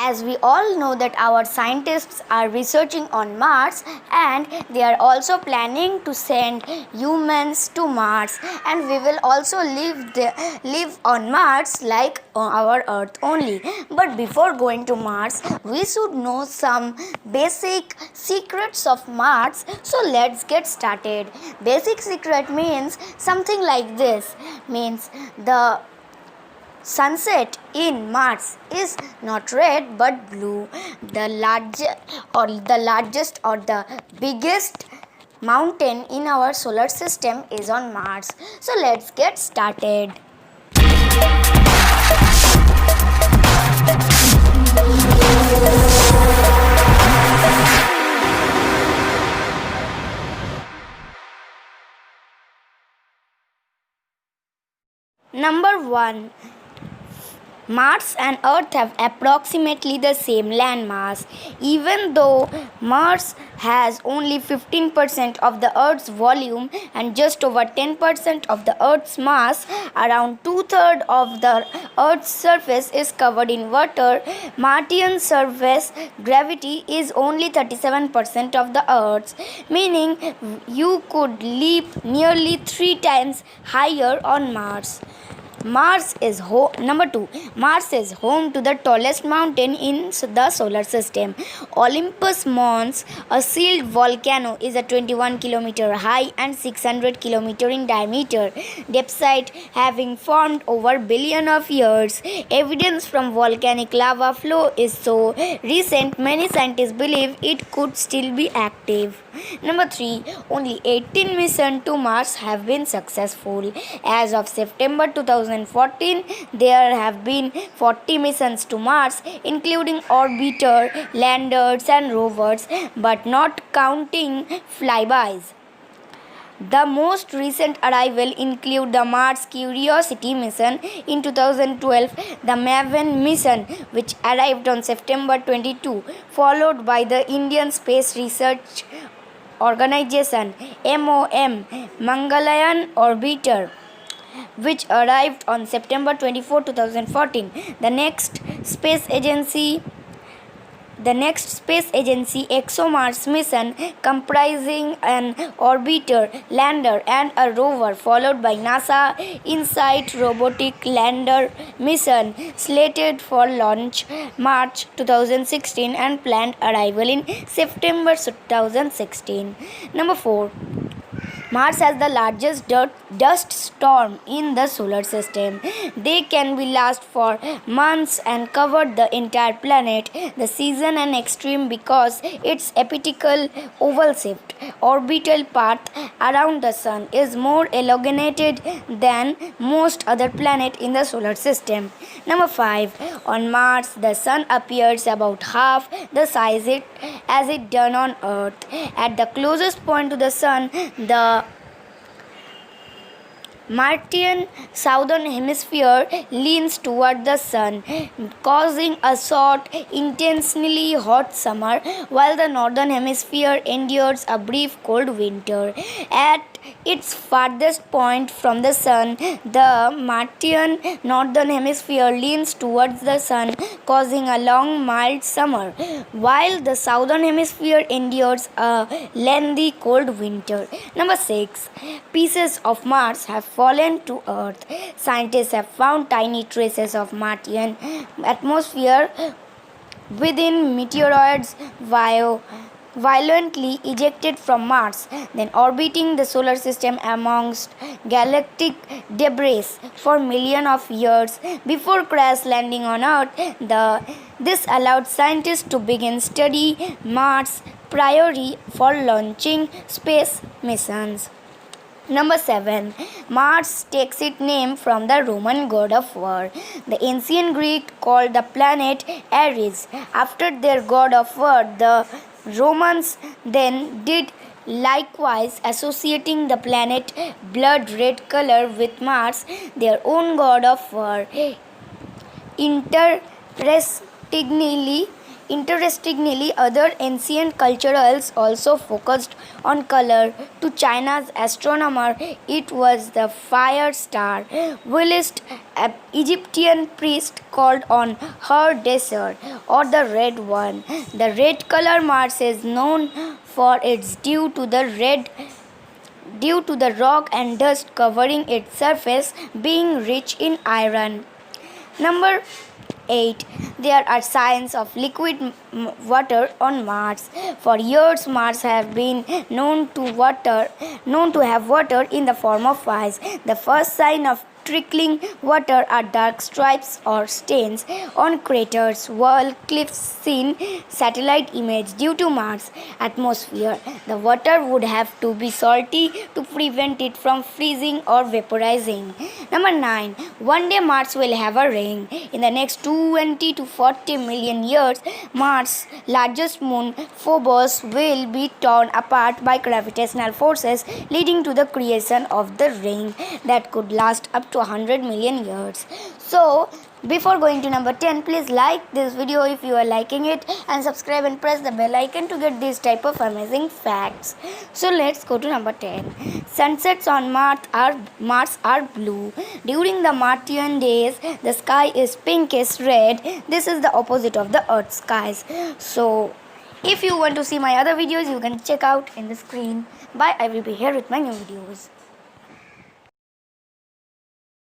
As we all know that our scientists are researching on Mars and they are also planning to send humans to Mars, and we will also live on Mars like on our Earth only. But before going to Mars, we should know some basic secrets of Mars. So let's get started. Basic secret means something like this, means the sunset in Mars is not red but blue. The largest or the biggest mountain in our solar system is on Mars. So let's get started. Number 1. Mars and Earth have approximately the same land mass. Even though Mars has only 15% of the Earth's volume and just over 10% of the Earth's mass, around 2/3 of the Earth's surface is covered in water. Martian surface gravity is only 37% of the Earth's, meaning you could leap nearly 3 times higher on Mars. Number 2. Mars is home to the tallest mountain in the solar system. Olympus Mons, a sealed volcano, is a 21-kilometer high and 600 kilometer in diameter. Depths having formed over billion of years. Evidence from volcanic lava flow is so recent, many scientists believe it could still be active. Number 3. Only 18 missions to Mars have been successful. As of September 2014, there have been 40 missions to Mars, including orbiter, landers and rovers, but not counting flybys. The most recent arrival include the Mars Curiosity mission in 2012, the MAVEN mission, which arrived on September 22, followed by the Indian Space Research Organization MOM Mangalyaan Orbiter, which arrived on September 24, 2014. The next space agency ExoMars mission, comprising an orbiter, lander and a rover, followed by NASA InSight robotic lander mission, slated for launch March 2016 and planned arrival in September 2016. Number 4. Mars has the largest dust storm in the solar system. They can be last for months and cover the entire planet. The season and extreme because its elliptical oval-shaped orbital path around the Sun is more elongated than most other planets in the solar system. Number 5. On Mars, the Sun appears about half the size as it done on Earth. At the closest point to the Sun, the Martian southern hemisphere leans toward the Sun, causing a short, intensely hot summer, while the northern hemisphere endures a brief cold winter. At its farthest point from the Sun, the Martian northern hemisphere leans towards the Sun, causing a long, mild summer, while the southern hemisphere endures a lengthy cold winter. Number 6. Pieces of Mars have fallen to Earth. Scientists have found tiny traces of Martian atmosphere within meteoroids violently ejected from Mars, then orbiting the solar system amongst galactic debris for millions of years before crash landing on Earth. This allowed scientists to begin study Mars priorly for launching space missions. Number 7. Mars takes its name from the Roman god of war. The ancient Greeks called the planet Ares after their god of war. The Romans then did likewise, associating the planet blood red color with Mars, their own god of war. Interestingly, other ancient cultures also focused on color. To China's astronomer, it was the fire star. Whilst Egyptian priest called on her desert, or the red one. The red color Mars is known for its due to the rock and dust covering its surface being rich in iron. Number 8. There are signs of liquid water on Mars. For years, Mars have been known to have water in the form of ice. The first sign of trickling water are dark stripes or stains on craters, wall, cliffs seen satellite image due to Mars atmosphere. The water would have to be salty to prevent it from freezing or vaporizing. Number 9. One day Mars will have a ring. In the next 20 to 40 million years, Mars' largest moon, Phobos, will be torn apart by gravitational forces, leading to the creation of the ring that could last up to 100 million years. So, before going to number 10, please like this video if you are liking it, and subscribe and press the bell icon to get this type of amazing facts. So let's go to number 10. Sunsets on Mars are blue. During the Martian days, the sky is pinkish red. This is the opposite of the Earth's skies. So if you want to see my other videos, you can check out in the screen. Bye. I will be here with my new videos.